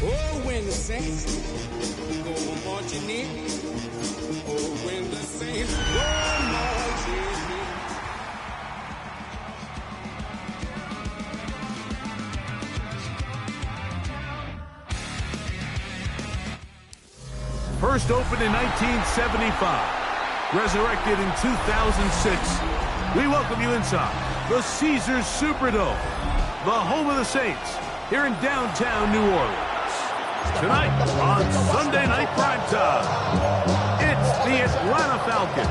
Oh, when the saints go marching in. Oh, when the saints go marching in. First opened in 1975, resurrected in 2006. We welcome you inside the Caesars Superdome, the home of the Saints, here in downtown New Orleans. Tonight on Sunday Night Primetime, it's the Atlanta Falcons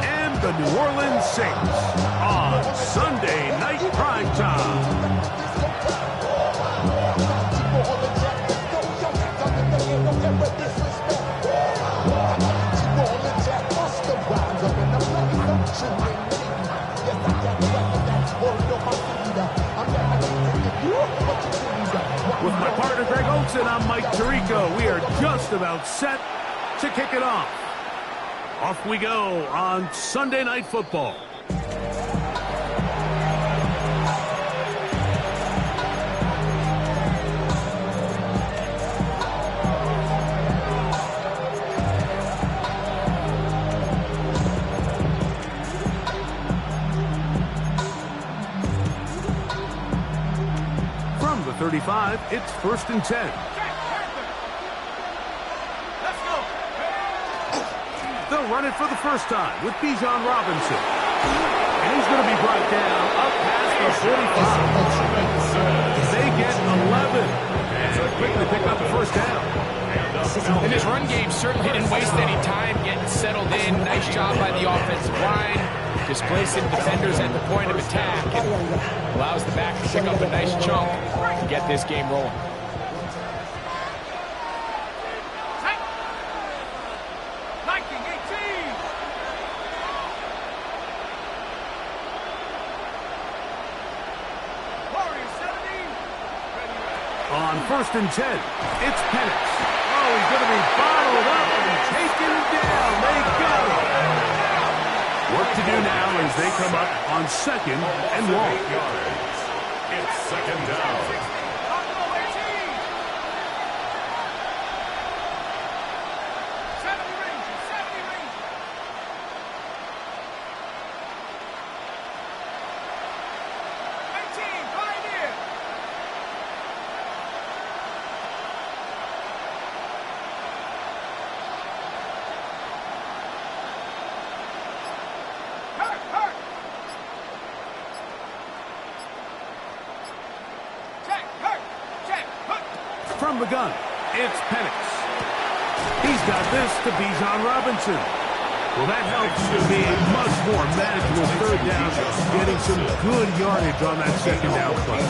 and the New Orleans Saints on Sunday Night Primetime. With my partner Greg Oates and I'm Mike Tirico, we are just about set to kick it off. Off we go on Sunday Night Football. From the 35, it's 1st and 10. They'll run it for the first time with Bijan Robinson. And he's going to be brought down up past the 45. They get 11. And so quickly pick up the first down. And his run game certainly didn't waste any time getting settled in. Nice job by the offensive line, displacing defenders at the point of attack, and allows the back to pick up a nice chunk to get this game rolling. On 1st and 10, it's Penix. Oh, he's going to be bottled up and taken down. They got him. Work to do now as they come up on 2nd and long. It's 2nd down. From the gun, it's Penix. He's got this to Bijan Robinson. Well, that helps to be a much more manageable 3rd down, getting some good yardage on that 2nd down play.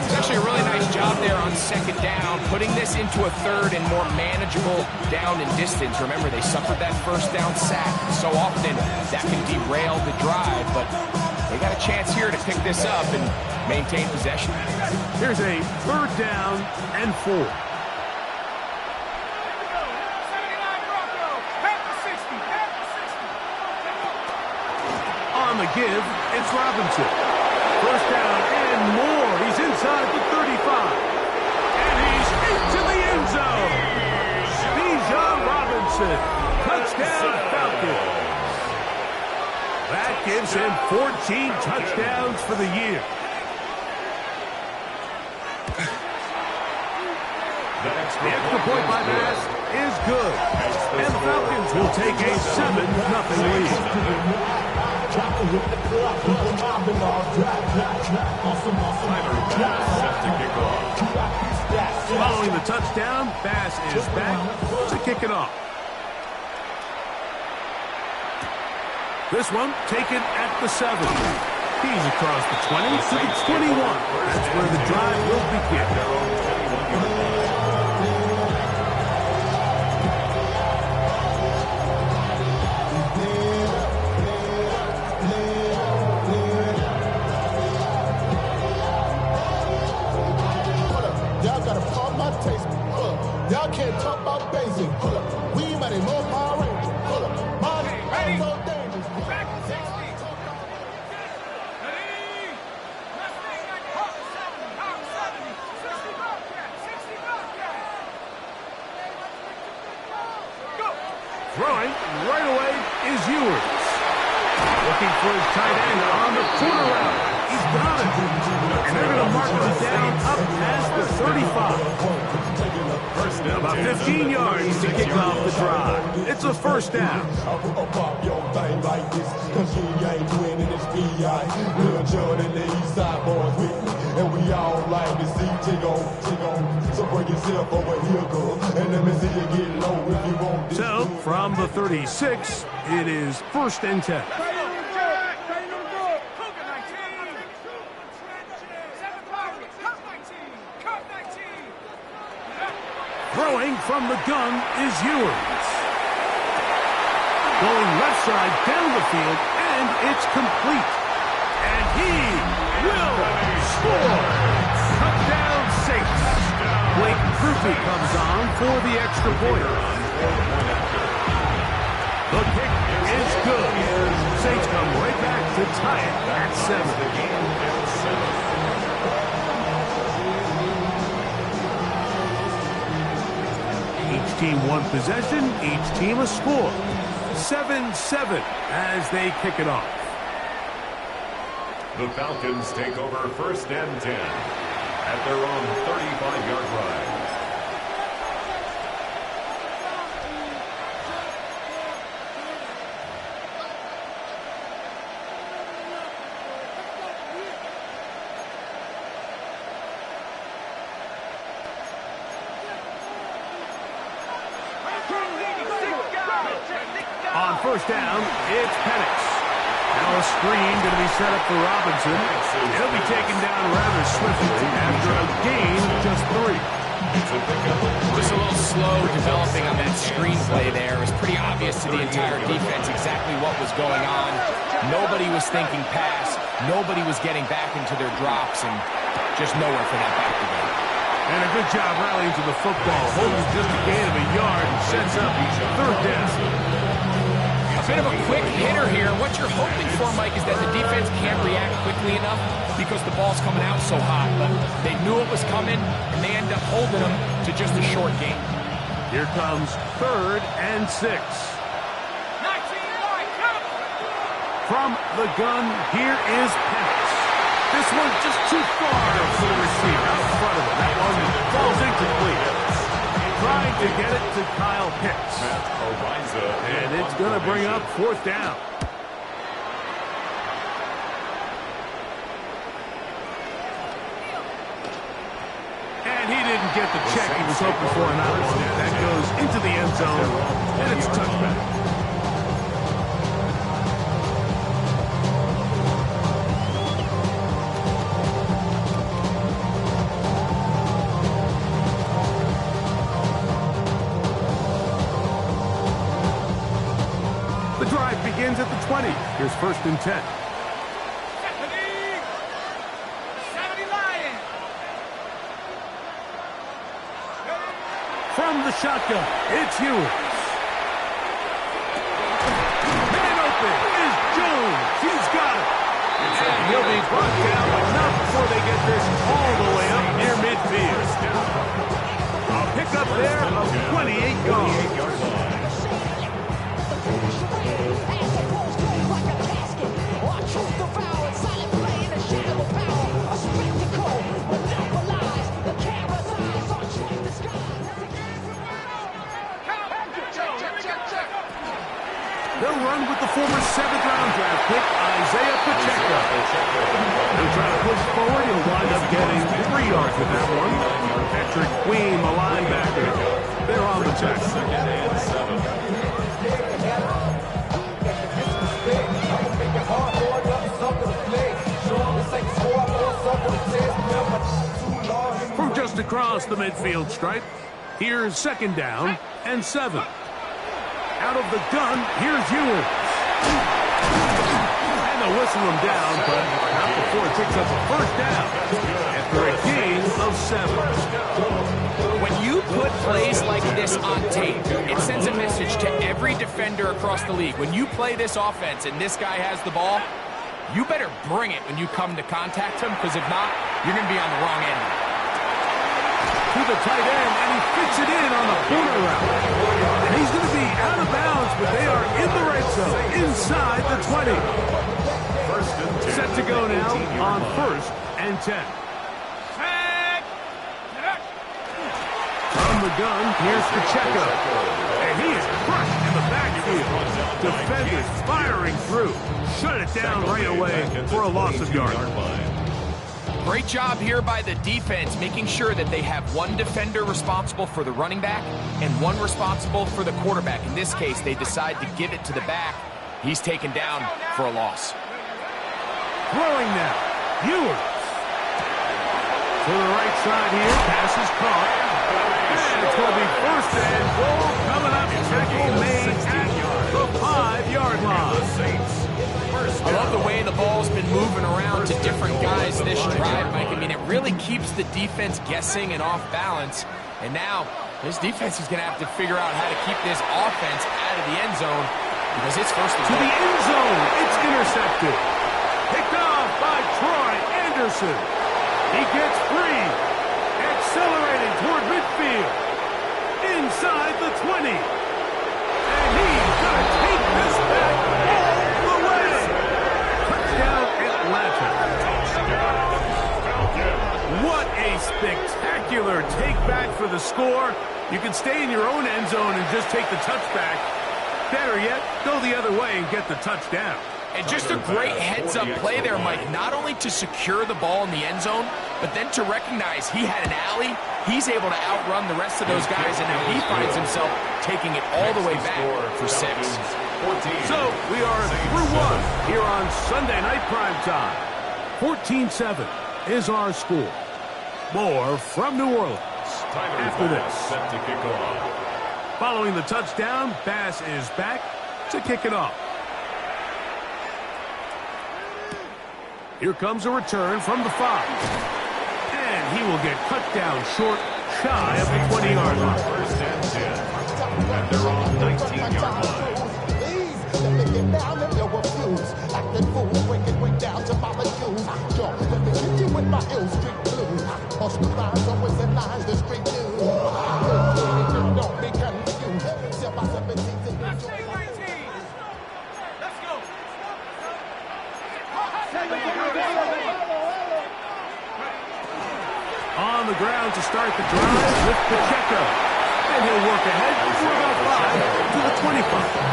It's actually a really nice job there on 2nd down, putting this into a 3rd and more manageable down and distance. Remember, they suffered that 1st down sack. So often that can derail the drive, but they got a chance here to pick this up and maintain possession. Here's a 3rd down and 4. On the give, it's Robinson. 1st down and more. He's inside the 35. And he's into the end zone. Bijan Robinson. Touchdown Falcons. That gives him 14 touchdowns for the year. The extra point by Bass is good. And the Falcons will take a 7-0 lead. Following the touchdown, Bass is back to kick it off. This one taken at the 7. He's across the 20 to the 21. That's where the drive will begin. Y'all gotta pump my taste. Y'all can't talk about basic. We might have more Power Rangers. Money, ready, so dangerous. Back to 60. Ready? Let's make that hot 70, hot 70, 60 Bobcats, 60. Throwing right away is Ewers. Looking for his tight end on the corner route. He's got it. And they're going to mark him down up past the 35. About 15 yards to kick off the drive. It's a first down. And we all like to see Tigo. So bring yourself over here, girl. And let me see you get low if you want this. So, from the 36, it is 1st and 10. Throwing from the gun is Ewers. Going left side down the field, and it's complete. And he will score. Touchdown Saints. Blake Krupe comes on for the extra point. The kick is good. Saints come right back to tie it at 7. Each team one possession, each team a score. 7-7 as they kick it off. The Falcons take over 1st and 10 at their own 35-yard line. On 1st down, it's Penix. Now a screen going to be set up for Robinson. He'll be taken down rather swiftly after a gain of just 3. Just a little slow developing on that screenplay there. It was pretty obvious to the entire defense exactly what was going on. Nobody was thinking pass. Nobody was getting back into their drops, and just nowhere for that back to go. And a good job rallying to the football. Holds just a gain of a yard and sets up 3rd down. A bit of a quick hitter here. What you're hoping for, Mike, is that the defense can't react quickly enough because the ball's coming out so hot. But they knew it was coming, and they end up holding them to just a short gain. Here comes 3rd and 6. From the gun, here is Penix. This one just too far for the receiver out in front of him. That one falls incomplete. Trying to get it to Kyle Pitts. And it's going to bring up 4th down. And he didn't get the check he was hoping for on that one. That goes into the end zone, and it's a touchback. Begins at the 20. Here's 1st and 10. From the shotgun, it's Ewers. Man open is Jones. He's got it. And he'll be brought down, but not before they get this all the way up near midfield. A pickup there of 28 yards. They'll run with the former 7th-round draft pick, Isaiah Pacheco. He'll try to push forward. He'll wind up getting 3 yards with that one. Patrick Queen, the linebacker. They're on the check. 2nd and 7. From just across the midfield stripe, here's 2nd down and 7. Out of the gun, here's Ewers. And they'll whistle him down, but not before it picks up a 1st down after a gain of 7. When you put plays like this on tape, it sends a message to every defender across the league. When you play this offense and this guy has the ball, you better bring it when you come to contact him, because if not, you're going to be on the wrong end. To the tight end, and he fits it in on the corner route. And he's going to be out of bounds but they are in the red zone, inside the 20. First and 10. Set to go now on 1st and 10. From the gun, here's Pacheco. And he is crushed in the backfield. Defenders firing through. Shut it down right away for a loss of yards. Great job here by the defense, making sure that they have one defender responsible for the running back and one responsible for the quarterback. In this case, they decide to give it to the back. He's taken down for a loss. Throwing now, Ewers. To the right side here, pass is caught. And it's going to be 1st and goal coming up. Tackle made at the 5-yard line. I love the way the ball's been moving around to different guys this drive, Mike. I mean, it really keeps the defense guessing and off balance. And now, this defense is going to have to figure out how to keep this offense out of the end zone because it's 1st and to goal. the end zone. It's intercepted. Picked off by Troy Anderson. He gets free. Accelerating toward midfield. Inside the 20. And he's going to take this back all the way. Touchdown Atlanta. What a spectacular take back for the score. You can stay in your own end zone and just take the touchback. Better yet, go the other way and get the touchdown. And just a great heads-up play there, Mike, not only to secure the ball in the end zone, but then to recognize he had an alley. He's able to outrun the rest of those guys, and now he finds himself taking it all the way back for 6. So we are through 1 here on Sunday Night Primetime. 14-7 is our score. More from New Orleans after this. Set to kick off. Following the touchdown, Bass is back to kick it off. Here comes a return from the 5. And he will get cut down short, shy of the 20-yard line. 1st and 10. At their own 19-yard line. Let me get down and blow a fuse. Acting fool, break it way down to molecules. Yo, let me hit you with my ill street blues. Most of the rhymes always in line, the street news. Don't be confused. Step by 17. On the ground to start the drive with Pacheco. And he'll work ahead for about 5 to the 25.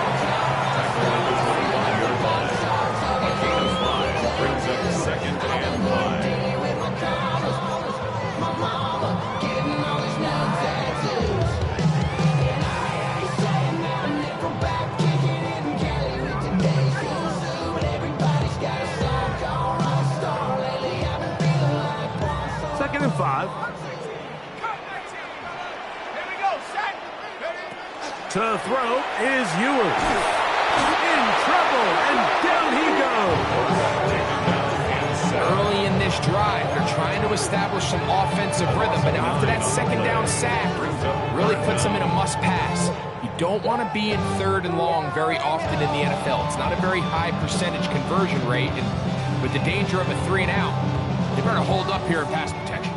Brings up 2nd and 5. Second and 5. To throw is Ewers. In trouble, and down he goes. Early in this drive, they're trying to establish some offensive rhythm, but after that 2nd down sack, really puts them in a must-pass. You don't want to be in 3rd and long very often in the NFL. It's not a very high percentage conversion rate, and with the danger of a 3 and out, they better hold up here in pass protection.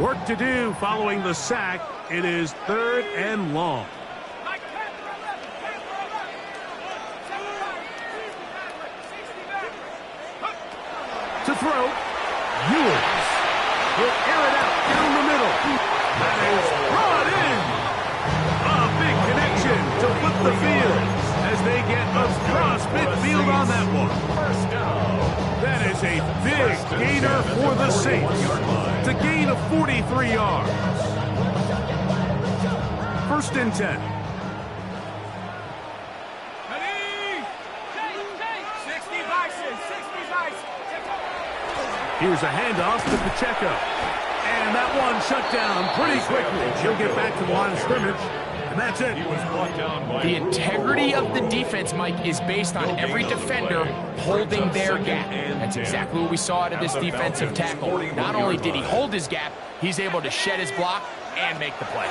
Work to do following the sack. It is 3rd and long. To throw, Ewers will air it out down the middle. That is brought in. A big connection to flip the field as they get across midfield on that one. 1st down. That is a big gainer for the Saints. It's a gain of 43 yards. 1st and 10. Here's a handoff to Pacheco. And that one shut down pretty quickly. He'll get back to the line of scrimmage. And that's it. He was brought down by The integrity of the defense, Mike, is based on every defender holding their gap. That's exactly what we saw out of this defensive tackle. Not only did he hold his gap, he's able to shed his block and make the play.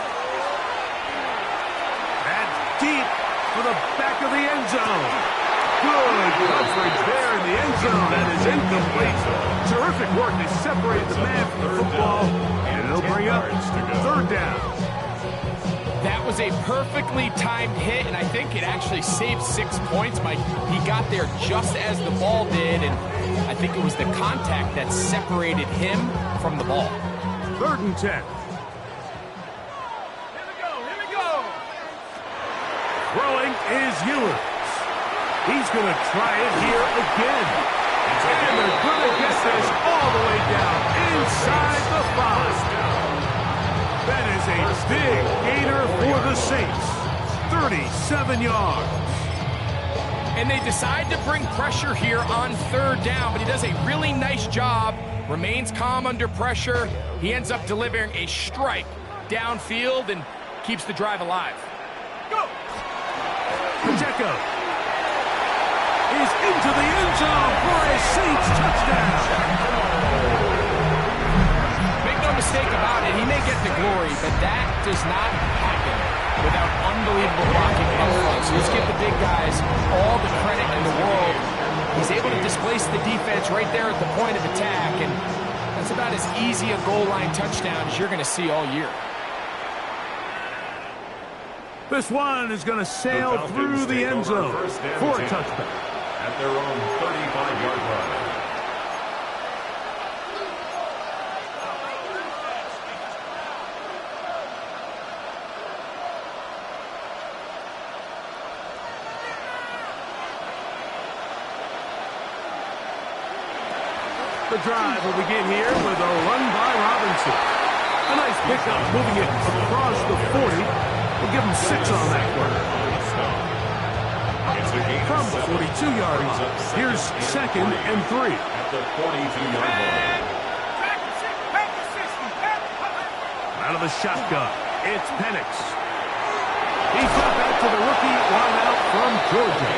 That's deep for the back of the end zone. Good coverage there in the end zone. That is incomplete. Terrific work. They separate the man from the football, and it'll bring up 3rd down. That was a perfectly timed hit, and I think it actually saved 6 points. He got there just as the ball did, and I think it was the contact that separated him from the ball. 3rd and 10. Here we go. Throwing is Ewers. He's going to try it here again. And they're going to get this all the way down inside the 5. That is a big gainer for the Saints. 37 yards. And they decide to bring pressure here on 3rd down, but he does a really nice job. Remains calm under pressure. He ends up delivering a strike downfield and keeps the drive alive. Go! Pacheco is into the end zone for a Saints touchdown. Make no mistake about it, he may get the glory, but that does not happen without unbelievable blocking up front. So let's give the big guys all the credit in the world. He's able to displace the defense right there at the point of attack, and that's about as easy a goal line touchdown as you're going to see all year. This one is going to sail through the end zone for a touchdown. At their own 35-yard line. The drive will begin here with a run by Robinson. A nice pickup, moving it across the 40. We'll give him 6 on that one. From the 42-yard line, here's 2nd and 3. At the 42-yard line. Out of the shotgun, it's Penix. He's got that to the rookie wideout from Georgia.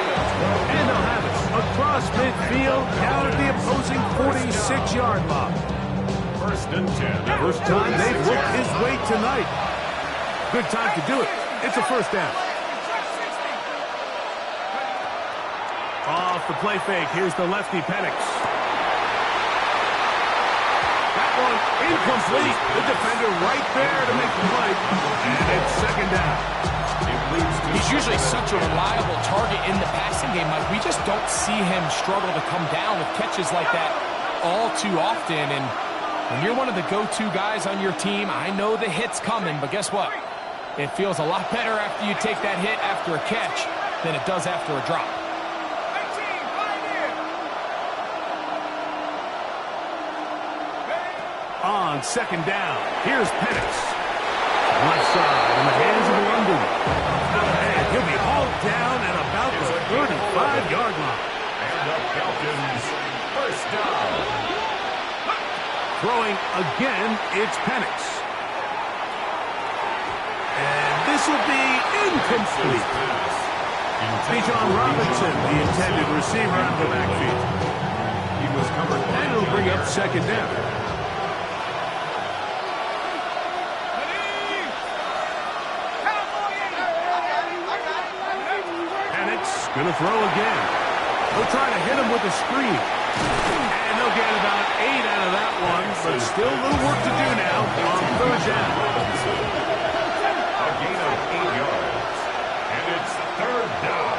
And they'll have it across midfield, down at the opposing 46-yard line. 1st and 10. First time they've looked his way tonight. Good time to do it. It's a 1st down. Off the play fake, here's the lefty Penix. That one incomplete. The defender right there to make the play. And it's 2nd down. He's usually such a reliable target in the passing game, Mike. We just don't see him struggle to come down with catches like that all too often. And when you're one of the go-to guys on your team, I know the hit's coming, but guess what? It feels a lot better after you take that hit after a catch than it does after a drop. On 2nd down, here's Penix. Left side in the hands of London. And he'll be hauled down at about the 35-yard line. And the Falcons, 1st down. Throwing again, it's Penix. And this will be incomplete. Bijan Robinson, the intended receiver out of the backfield. He was covered. And it'll bring up 2nd down. Going to throw again. They'll try to hit him with a screen. And they'll get about 8 out of that one, but still a little work to do now on 3rd down. A gain of 8 yards. And it's 3rd down.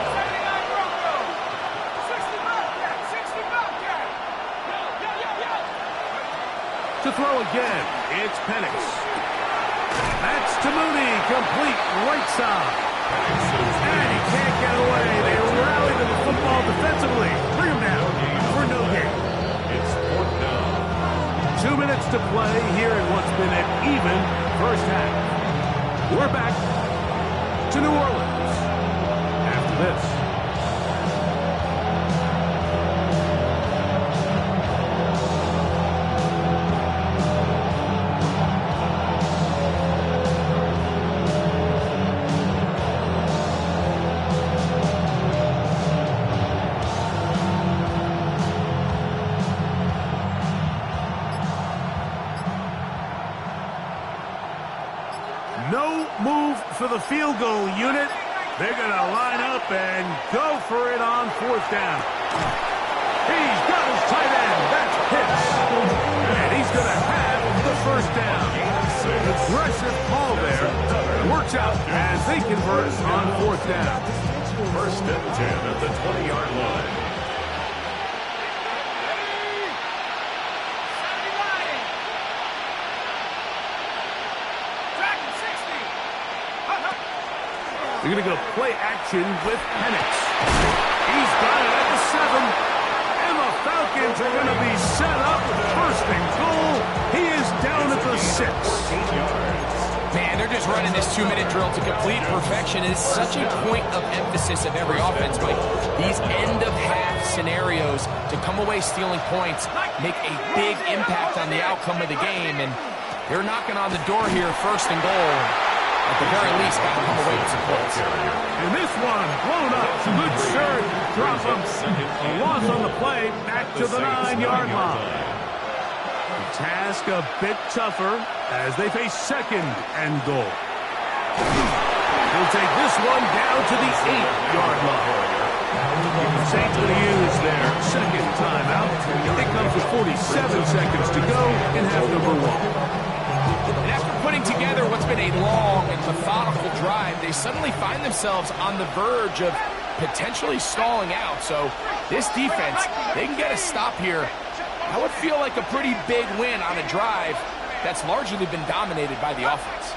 To throw again, it's Penix. That's to Mooney, complete right side. And he can't get away. They rally to the football defensively. Bring him down for no gain. It's 4th down. 2 minutes to play here in what's been an even first half. We're back to New Orleans after this. No move for the field goal unit. They're going to line up and go for it on 4th down. He's got his tight end. That's Pitts. And he's going to have the 1st down. Aggressive call there. Work Watch out as they convert on fourth down. First and 10 at the 20-yard line. They're going to go play action with Penix. He's got it at the 7. And the Falcons are going to be set up. First and goal. He is down at the 6. Man, they're just running this 2-minute drill to complete perfection. It's such a point of emphasis of every offense, Mike. These end-of-half scenarios to come away stealing points make a big impact on the outcome of the game. And they're knocking on the door here, first and goal. At the very least, got to come away with some points. And this one blown up. Good serve. Drop him. A loss on the play. Back to the 9-yard line. The task a bit tougher as they face second and goal. He'll take this one down to the 8-yard line. Saints going to use their second timeout. It comes with 47 seconds to go in half number 1. And after putting together what's been a long and methodical drive, they suddenly find themselves on the verge of potentially stalling out. So this defense, they can get a stop here. That would feel like a pretty big win on a drive that's largely been dominated by the offense.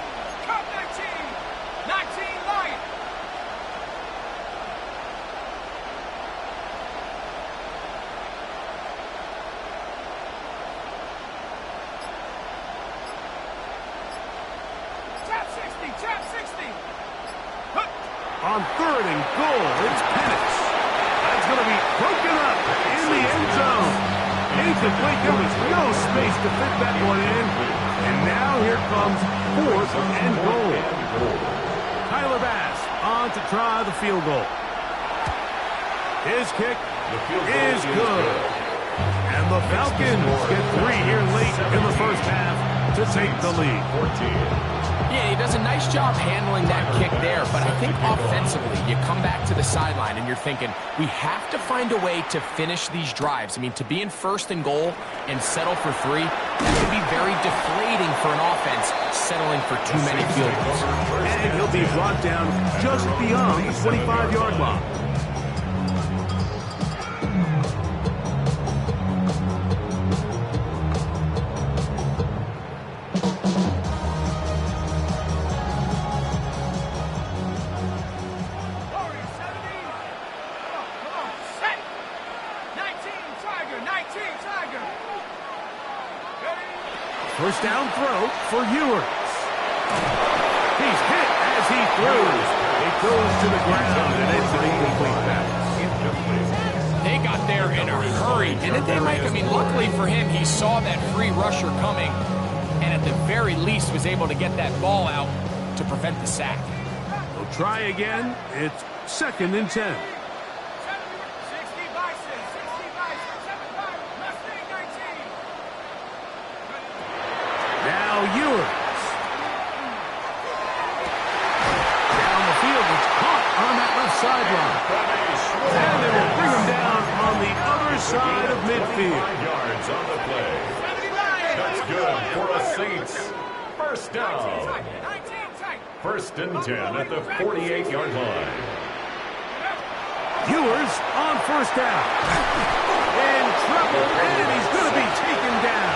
On third and goal, it's Penix. That's going to be broken up in the end zone. Incomplete. There was no space to fit that one in. And now here comes fourth and goal. Tyler Bass on to try the field goal. His kick is good. And the Falcons get 3 here late in the first half to take the lead. 14. Yeah, he does a nice job handling that kick there, but I think offensively, you come back to the sideline and you're thinking, we have to find a way to finish these drives. I mean, to be in first and goal and settle for 3, that can be very deflating for an offense settling for too many field goals. And he'll be brought down just beyond the 25-yard line. First down throw for Ewers. He's hit as he throws. It goes to the ground, and it's an incomplete pass. They got there in a hurry, didn't they, Mike? I mean, luckily for him, he saw that free rusher coming, and at the very least was able to get that ball out to prevent the sack. They'll try again. It's second and 10. Ewers. Down the field, it's caught on that left sideline. And they will bring him down on the other side of midfield. 5 yards on the play. That's good for a Saints. First down. First and 10 at the 48-yard line. Ewers on first down. In trouble, and he's going to be taken down.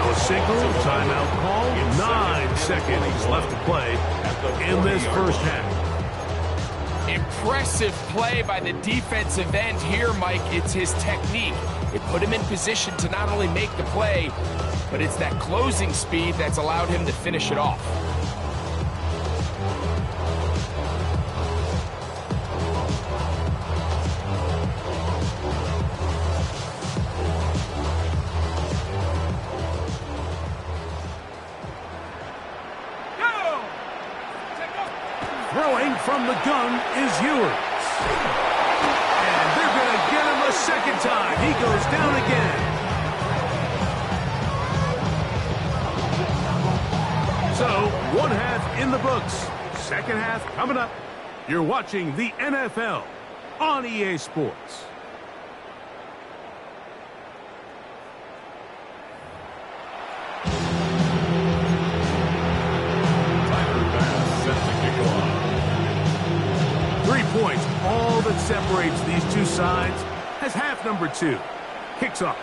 A single timeout call. 9 seconds left to play in this first half. Impressive play by the defensive end here, Mike. It's his technique. It put him in position to not only make the play, but it's that closing speed that's allowed him to finish it off. Throwing from the gun is Ewers. And they're going to get him a second time. He goes down again. So, one half in the books. Second half coming up. You're watching the NFL on EA Sports. separates these two sides as half number 2 kicks off.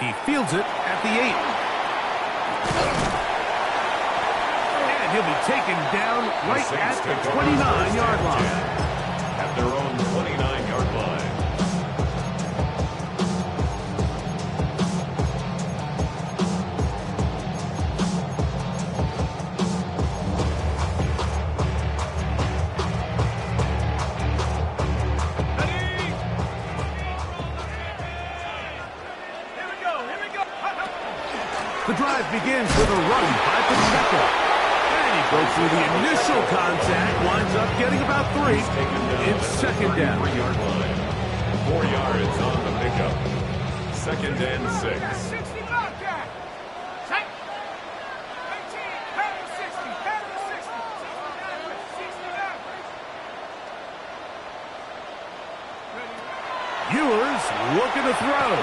He fields it at the 8. And he'll be taken down right at the 29-yard line. At their own 29-yard line. The drive begins with a run by Pacheco. And he goes through the initial contact, winds up getting about 3. It's second down. 3-yard line. 4 yards on the pickup. Second and 6. Ewers looking to throw.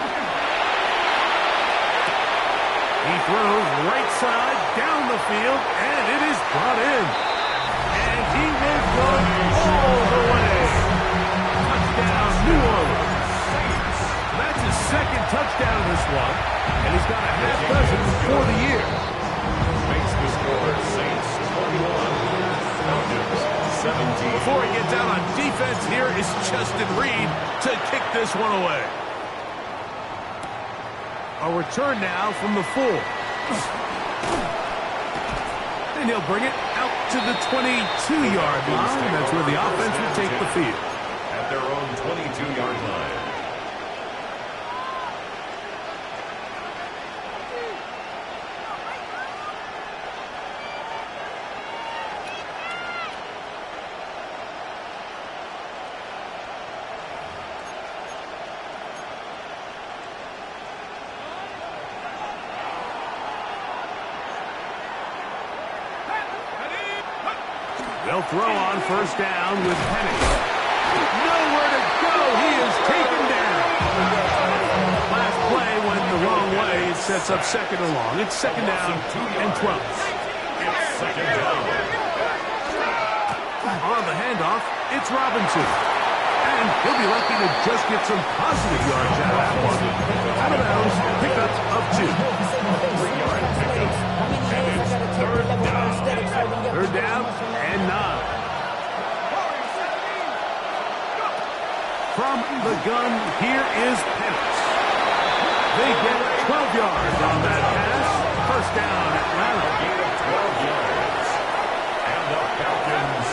He throws right side down the field, and it is brought in. And he will go all the way. Touchdown, New Orleans. That's his second touchdown this one, and he's got a half dozen for the year. Makes the score Saints 21, Falcons 17. Before he gets out on defense, here is Justin Reed to kick this one away. A return now from the 4. And he'll bring it out to the 22-yard line. That's where the offense will take the field. At their own 22-yard line. They'll throw on first down with Penix. Nowhere to go. He is taken down. Last play went the wrong way. It sets up second and long. It's second down and 12. It's second down. On the handoff, it's Robinson. And he'll be lucky to just get some positive yards out of that one. Out of bounds, pickup of 2. 3-yard pickup. And it's third down. Third down and 9. From the gun, here is Penix. They get 12 yards on that pass. First down, Atlanta. Gain of 12 yards. And the Falcons,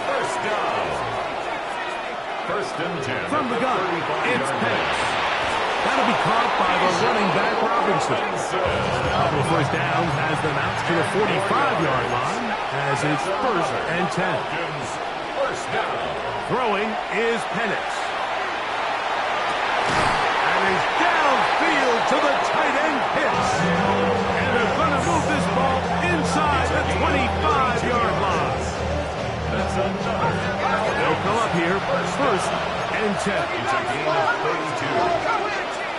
first down. First and 10. From the gun, it's Penix. That'll be caught by the running back, Robinson. Couple of first downs has them out to the 45-yard line as it's first and 10. First down. Throwing is Penix. And he's downfield to the tight end Pitts. And they're going to move this ball inside the 25-yard line. That's another. They'll come up here first and 10. It's a gain of 32.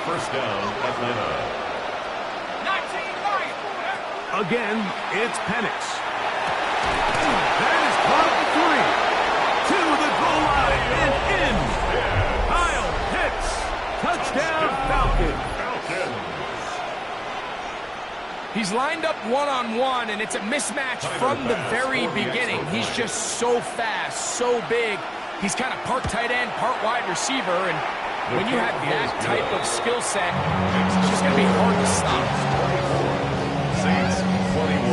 First down, Atlanta. Again, it's Penix. That is caught 3. To the goal line and in. Kyle Pitts. Touchdown, Falcons. He's lined up one-on-one, and it's a mismatch from the very beginning. He's just so fast, so big. He's kind of part tight end, part wide receiver, and when you have that type of skill set, it's just going to be hard to stop. Saints 21.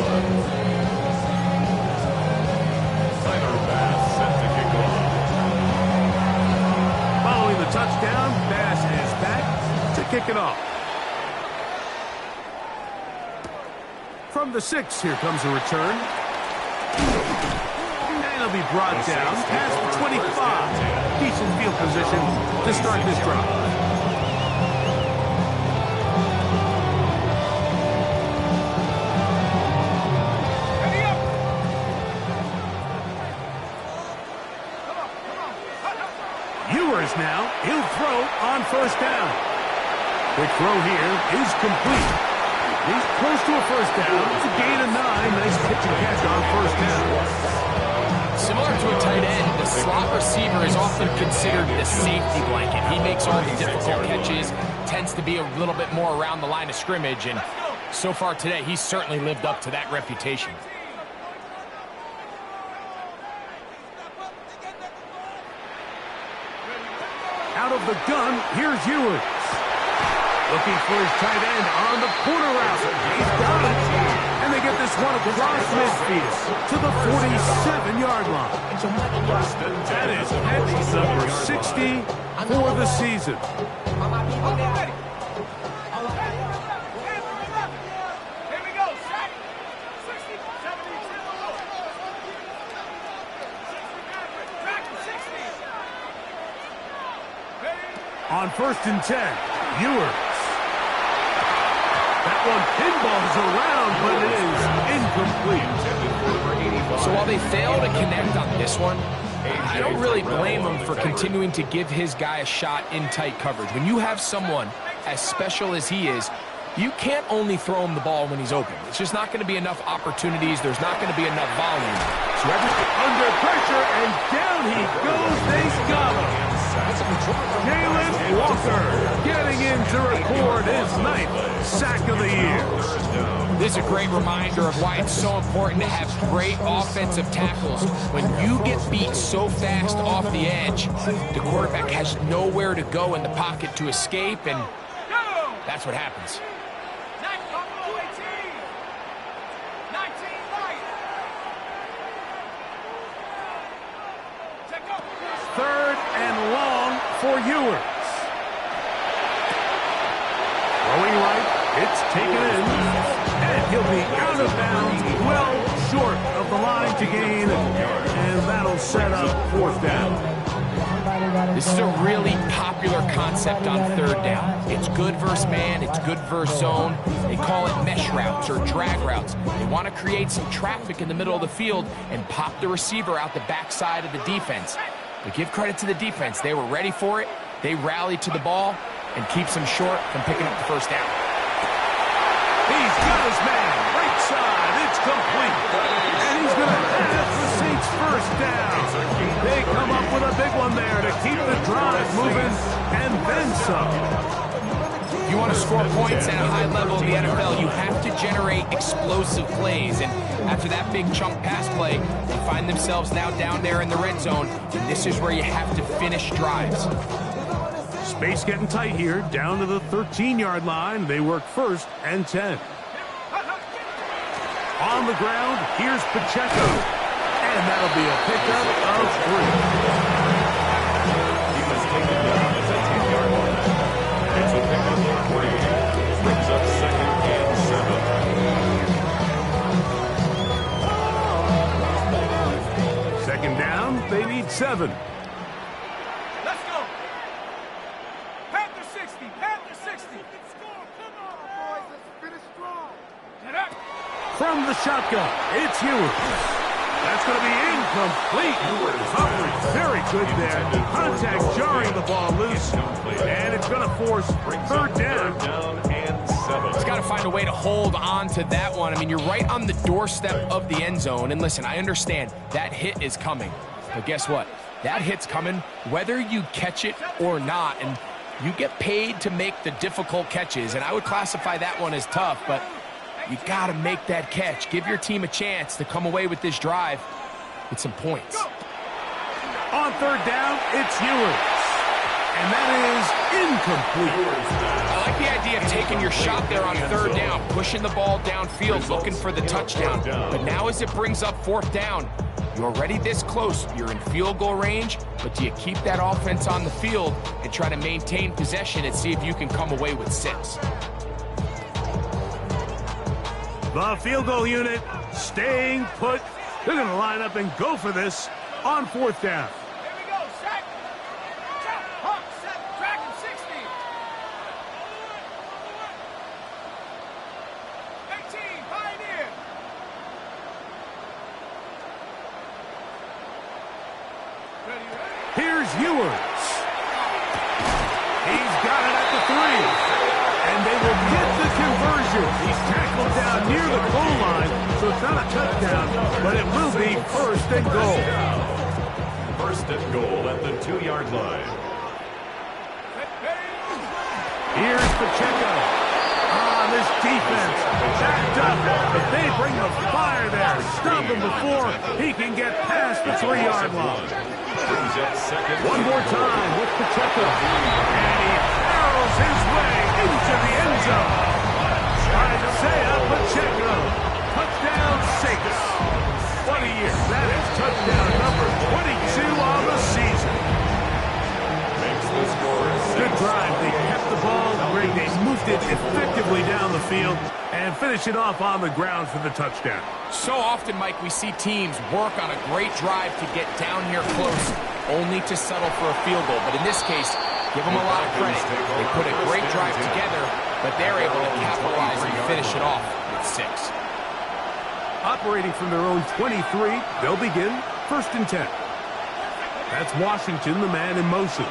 Tyler Bass set to kick off. Following the touchdown, Bass is back to kick it off. From the 6, here comes a return. And he'll be brought down past the 25. Decent field position to start this drive. Ewers now, he'll throw on first down. Quick throw here is complete. He's close to a first down. It's a gain of 9. Nice pitch and catch on first down. Similar to a tight end, the slot receiver is often considered the safety blanket. He makes all the difficult catches, tends to be a little bit more around the line of scrimmage, and so far today, he's certainly lived up to that reputation. Out of the gun, here's Ewers. Looking for his tight end on the corner route. He's got it. And they get this one across midfield to the 47-yard line. That is Petty's number 60 for the season. On 1st and 10, Ewers. That one pinballs around, but it is incomplete. So while they fail to connect on this one, I don't really blame him for continuing to give his guy a shot in tight coverage. When you have someone as special as he is, you can't only throw him the ball when he's open. It's just not going to be enough opportunities. There's not going to be enough volume. So everything under pressure, and down he goes. They got him. Jalen Walker getting in to record his 9th sack of the year. This is a great reminder of why it's so important to have great offensive tackles. When you get beat so fast off the edge, the quarterback has nowhere to go in the pocket to escape, and that's what happens. Third and long for Ewers. Throwing right, it's taken in, and he'll be out of bounds, well short of the line to gain, and that'll set up 4th down. This is a really popular concept on 3rd down. It's good versus man, it's good versus zone. They call it mesh routes or drag routes. They want to create some traffic in the middle of the field and pop the receiver out the backside of the defense. But give credit to the defense. They were ready for it. They rallied to the ball and keeps them short from picking up the 1st down. He's got his man. Right side. It's complete. And he's going to have the Saints 1st down. They come up with a big one there to keep the drive moving and then some. If you want to score points at a high level in the NFL, you have to generate explosive plays. And after that big chunk pass play, they find themselves now down there in the red zone. And this is where you have to finish drives. Space getting tight here, down to the 13-yard line. They work 1st and 10. On the ground, here's Pacheco. And that'll be a pickup of 3. He was taken down at the 10-yard line. It's a pickup of 3. Brings up 2nd and 7. 2nd down, they need 7. Let's go. Panther 60. Panther 60. Come on, boys. Let's finish strong. Get up. From the shotgun, it's Ewers. That's going to be incomplete. Coverage very good there. Contact jarring the ball loose. And it's going to force 3rd down. And 7. He's got to find a way to hold on to that one. I mean, you're right on the doorstep of the end zone. And listen, I understand that hit is coming. But guess what? That hit's coming whether you catch it or not. And you get paid to make the difficult catches. And I would classify that one as tough, but you got to make that catch. Give your team a chance to come away with this drive with some points. On 3rd down, it's Ewers. And that is incomplete. I like the idea of taking your shot there on 3rd down, pushing the ball downfield, looking for the touchdown. But now as it brings up 4th down, you're already this close. You're in field goal range, but do you keep that offense on the field and try to maintain possession and see if you can come away with 6? The field goal unit staying put. They're going to line up and go for this on 4th down. Here we go. Sack. Sack. Hawk. Sack. Dragon 60. 18. Pioneer. Here's Ewers. He's got it at the 3. And they will get the conversion. He's tackled down near the goal line. so it's not a touchdown, but it will be first and goal. First and goal at the 2-yard line. Here's Pacheco. This defense backed up, but they bring the fire there. Stop him before he can get past the 3-yard line. One more time with Pacheco. And he barrels his way into the end zone. Isaiah Pacheco. Touchdown 6. What a year. That is touchdown number 22 on the season. Good drive. They kept the ball. They moved it effectively down the field and finish it off on the ground for the touchdown. So often, Mike, we see teams work on a great drive to get down here close, only to settle for a field goal. But in this case, give them a lot of credit. They put a great drive together, but they're able to capitalize and finish it off with 6. Operating from their own 23, they'll begin 1st and 10. That's Washington, the man in motion.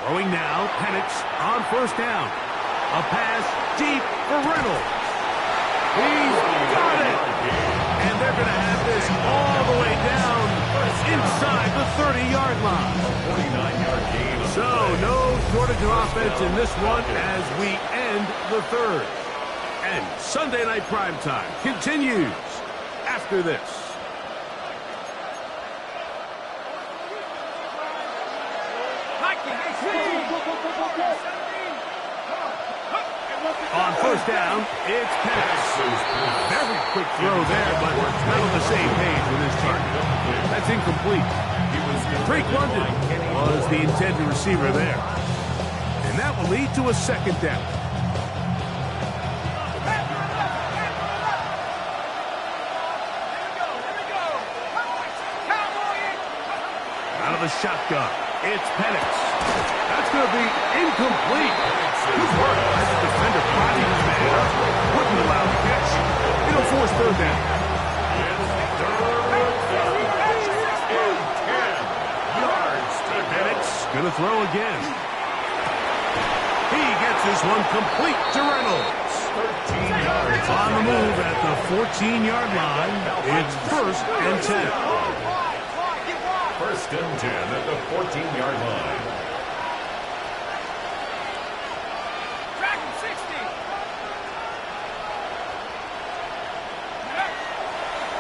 Throwing now, Penix on 1st down. A pass deep for Reynolds. He's got it! And they're going to have this all the way down inside the 30-yard line. 49-yard gain. So, no shortage of offense in this one as we end the 3rd. And Sunday Night Primetime continues after this. On 1st down, it's Penix. Very quick throw there, but not on the same page with his target. That's incomplete. Drake London was the intended receiver there. And that will lead to a 2nd down. Out of the shotgun, it's Penix. That's going to be incomplete. Good work as a defender prodding his man up. Wouldn't allow the catch. It'll force 3rd down. Penix going to throw again. He gets this one complete to Reynolds. 13 yards. On the move at the 14-yard line. It's 1st and 10. 1st and 10 at the 14-yard line.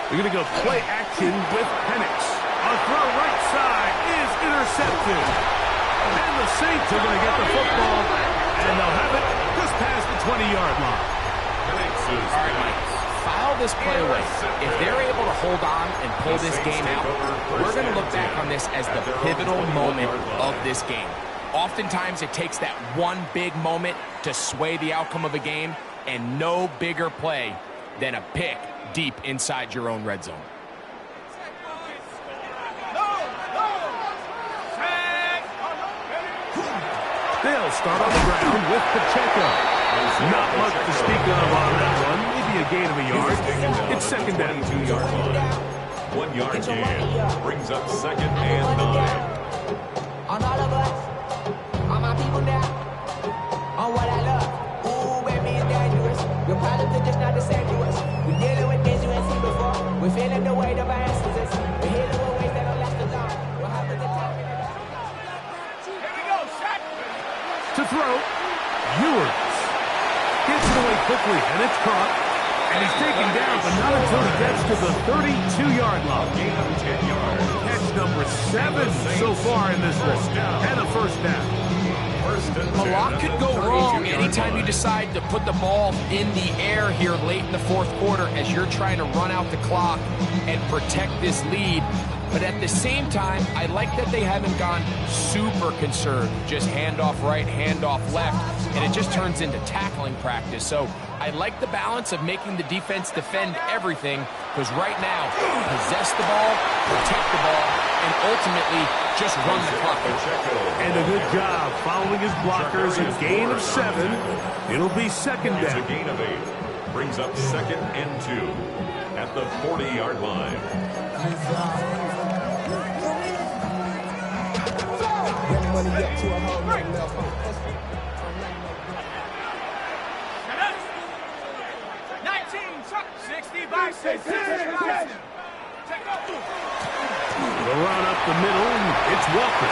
We're going to go play action with Penix. A throw right side is intercepted. And the Saints are going to get the football, and they'll have it just past the 20-yard line. All right, Mike, file this play away. If they're able to hold on and pull this game out, we're going to look back on this as the pivotal moment of this game. Oftentimes, it takes that one big moment to sway the outcome of a game, and no bigger play than a pick deep inside your own red zone. They'll start on the ground with Pacheco. Not much to speak of on that one. Maybe a gain of a yard. It's 2nd down. 2-yard line. 1-yard gain. Brings up 2nd and 9. On all of us, on my people now, on what I love. Ooh, baby, it's dangerous. Your problems are just not the same to us. We're dealing with things you ain't seen before. We're feeling the weight of our answers. We're healing with ways that don't last as long. What happens to time? Here we go, shot. To throw, Ewers. Gets it away quickly, and it's caught. And he's taken down, but not until he gets to the 32-yard line. Gain of 10 yards. Catch number 7 so far in this one. And a 1st down. A lot could go wrong anytime you decide to put the ball in the air here late in the 4th quarter as you're trying to run out the clock and protect this lead. But at the same time, I like that they haven't gone super conserved. Just handoff right, handoff left, and it just turns into tackling practice. So I like the balance of making the defense defend everything, because right now, possess the ball, protect the ball, and ultimately just run the clock. And a good job following his blockers. A gain of 7. It'll be 2nd It's a down. gain of 8. Brings up 2nd and 2 at the 40-yard line. 60 bison. 60 bison. The run up the middle, it's Walker.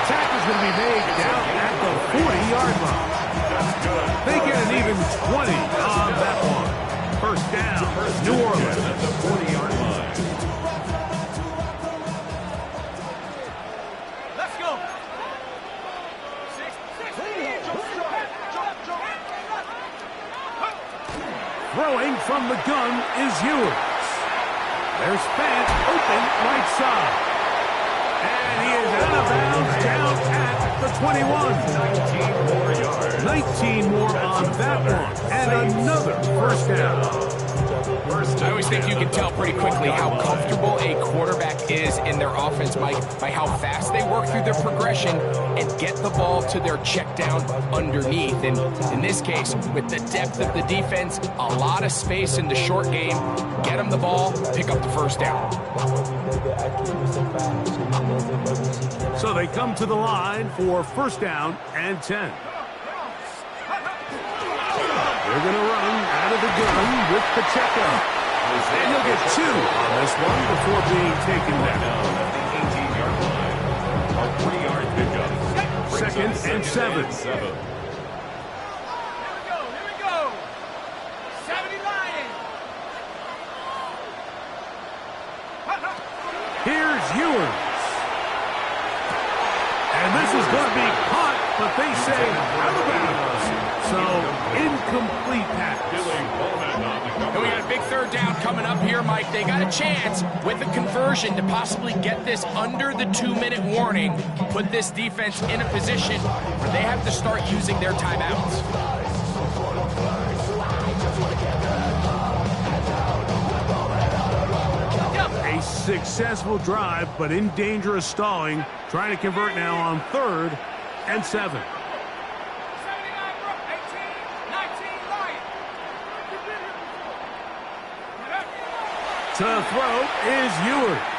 Tackle's going to be made down at the 40-yard line. They get an even 20 on that one. First down, New Orleans at the 40-yard line. Let's go. Throwing from the gun is Ewers. There's Fant open right side. And he is out of bounds down at the 21. 19 more yards. 19 more on that one. And another first down. I always think you can tell pretty quickly how comfortable a quarterback is in their offense, Mike, by how fast they work through their progression and get the ball to their check down underneath. And in this case, with the depth of the defense, a lot of space in the short game, get them the ball, pick up the first down. So they come to the line for first down and 10. They're going to run out of the gun with Pacheco. And he'll get 2 on this one before being taken down. At the 18-yard line, a 3-yard pickup. Second and 7. Here we go. 70 Lions. Here's Ewers. And this is going to be caught, but they say out of bounds. So, incomplete pass. And we got a big third down coming up here, Mike. They got a chance with a conversion to possibly get this under the 2-minute warning, put this defense in a position where they have to start using their timeouts. A successful drive, but in danger of stalling. Trying to convert now on 3rd and 7. To throw is Ewers.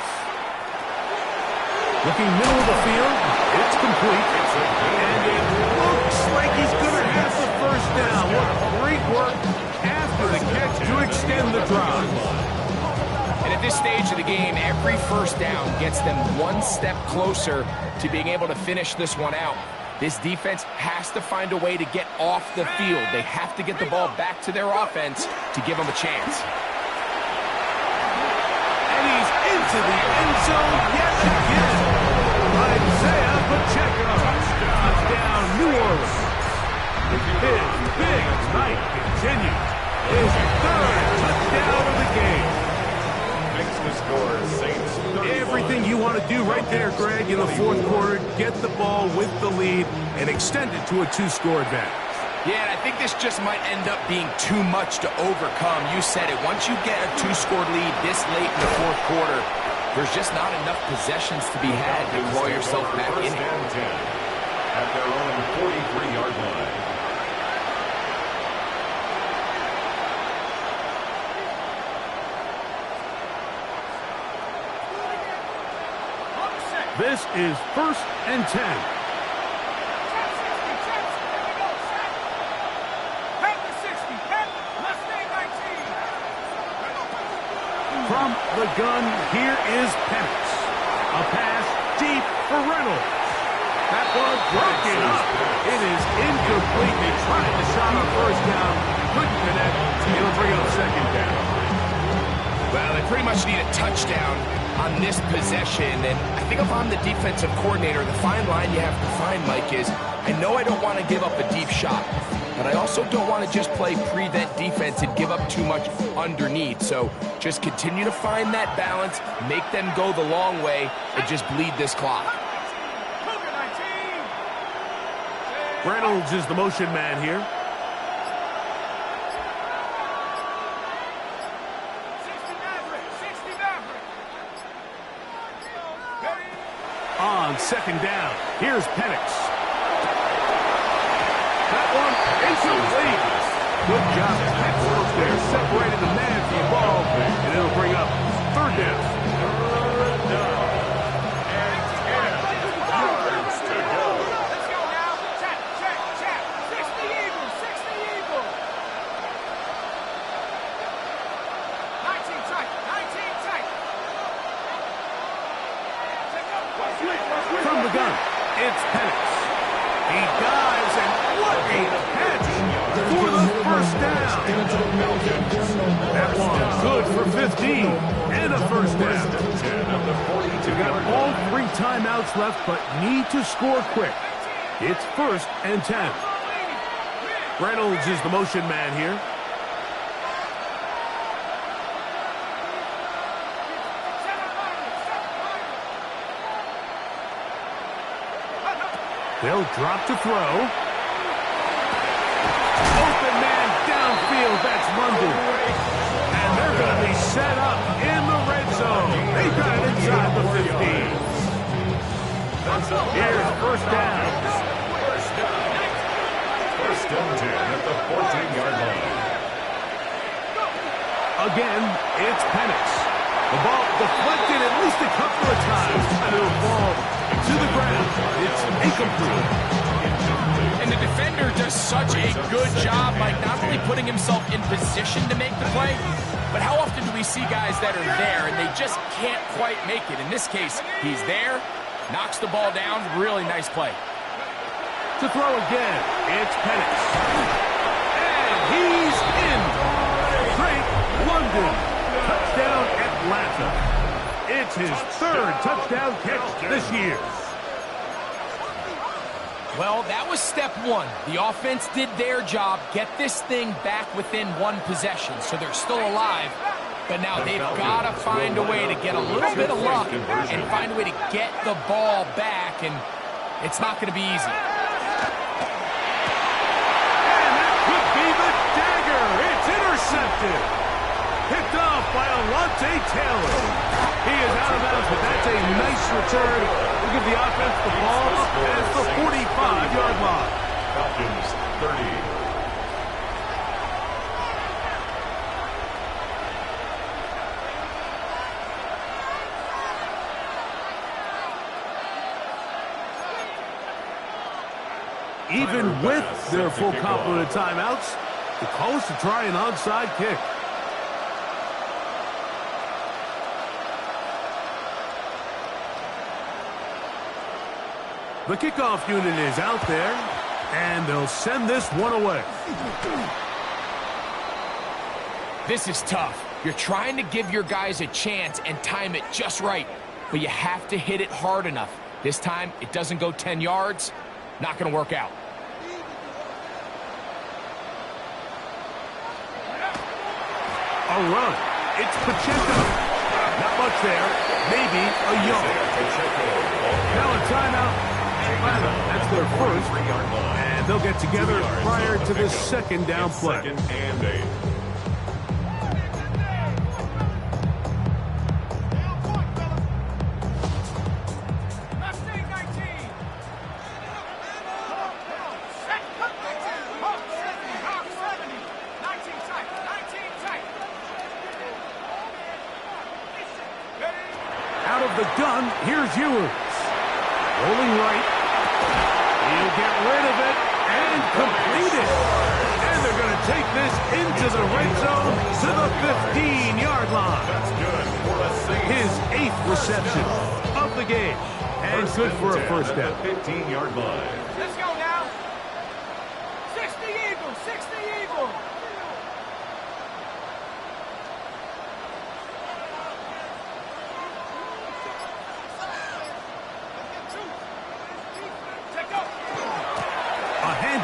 Looking middle of the field, it's complete. And it looks like he's going to have the first down. What great work after the catch to extend the drive. And at this stage of the game, every first down gets them one step closer to being able to finish this one out. This defense has to find a way to get off the field. They have to get the ball back to their offense to give them a chance. Into the end zone yet again. Isaiah Pacheco. Touchdown, New Orleans. His big night continues. His 3rd touchdown of the game. Makes the score Saints 31. Everything you want to do right there, Greg, in the 4th quarter. Get the ball with the lead and extend it to a 2-score advantage. Yeah, and I think this just might end up being too much to overcome. You said it. Once you get a 2-score lead this late in the 4th quarter, there's just not enough possessions to be had to claw yourself back in it. At their own 43-yard line. This is 1st and 10. From the gun, here is Penix. A pass deep for Reynolds. That one broken up. It is incomplete. They tried the shot on first down. Couldn't connect. It'll bring up second down. Well, they pretty much need a touchdown on this possession. And I think if I'm the defensive coordinator, the fine line you have to find, Mike, is I know I don't want to give up a deep shot, but I also don't want to just play prevent defense and give up too much underneath. So just continue to find that balance, make them go the long way, and just bleed this clock. Reynolds is the motion man here. On second down, here's Penix. That one incomplete. Good job. Excellent there. Separated the man from the ball. And it'll bring up 3rd down. And 10 yards to go. Let's go now. Check. 60 Eagles. see. And a first down. They've got all 3 timeouts left, but need to score quick. It's 1st and 10. Reynolds is the motion man here. They'll drop to throw. Open man downfield, that's London. And they're going to be set up in the red zone. They've got it inside the 15. Here's first down. First and 10 at the 14-yard line. Again, it's Penix. The ball deflected at least a couple of times. And it'll fall to the ground. It's incomplete. And the defender does such a good job by not only putting himself in position to make the play, but how often do we see guys that are there and they just can't quite make it? In this case, he's there, knocks the ball down, really nice play. To throw again, it's Penix. And he's in. Drake London. Touchdown Atlanta. It's his 3rd touchdown catch this year. Well, that was step 1. The offense did their job, get this thing back within 1 possession, so they're still alive. But now they've got to find a way to get a little bit of luck and find a way to get the ball back, and it's not going to be easy. And that could be the dagger. It's intercepted. Picked off by Alontae Taylor. He is out of bounds, but that's a nice return. We'll give the offense the ball at the 45-yard line. Falcons 30. Even with their full complement of timeouts, the call is to try an onside kick. The kickoff unit is out there, and they'll send this one away. This is tough. You're trying to give your guys a chance and time it just right, but you have to hit it hard enough. This time, it doesn't go 10 yards. Not going to work out. A run. It's Pacheco. Not much there. Maybe a yard. Now a timeout. That's their first. And they'll get together prior to the second down play. 2nd and 8. Out of the gun, here's Ewers. Rolling right. He'll get rid of it and complete it. And they're going to take this into the red zone to the 15-yard line. That's good for a Saints. His 8th reception of the game. And good for a first down. 15-yard line. Let's go now. 60 Eagles, 60 Eagles.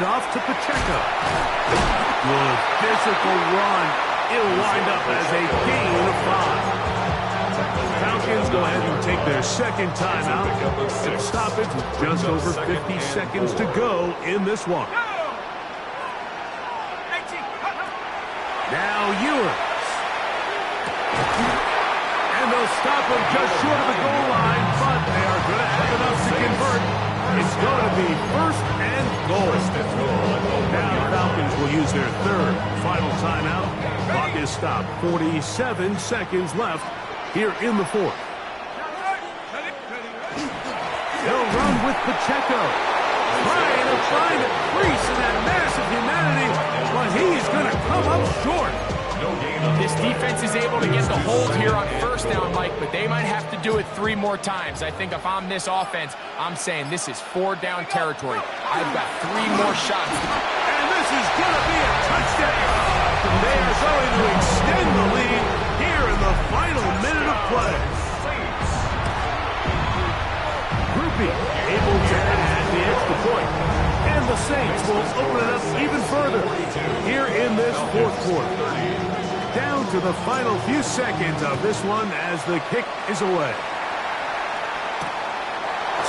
Off to Pacheco. Good physical run. It'll wind up as a gain of 5. Falcons go ahead and take their second timeout. And stoppage with just over 50 seconds to go in this one. Now Ewers. And they'll stop him just short of the goal line, but they are going to have enough to convert. It's going to be 1st and goal. Now the Falcons will use their 3rd final timeout. Clock is stopped. 47 seconds left here in the 4th. They'll run with Pacheco. Trying to find a crease in that massive humanity, but he's going to come up short. This defense is able to get the hold here on first down, Mike, but they might have to do it 3 more times. I think if I'm this offense, I'm saying this is 4-down territory. I've got 3 more shots. And this is going to be a touchdown. They are going to extend the lead here in the final play. Groupie able to add the extra point. And the Saints will open it up even further here in this fourth quarter. Down to the final few seconds of this one as the kick is away.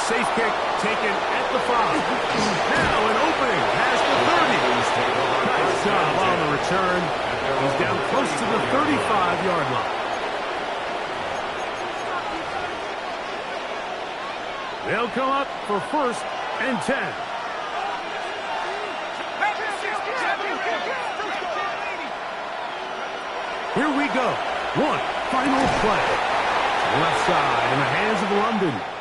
Safe kick taken at the 5. Now an opening past the 30. Nice job on the return. He's down close to the 35-yard line. They'll come up for 1st and 10. Here we go. One final play. Left side in the hands of London.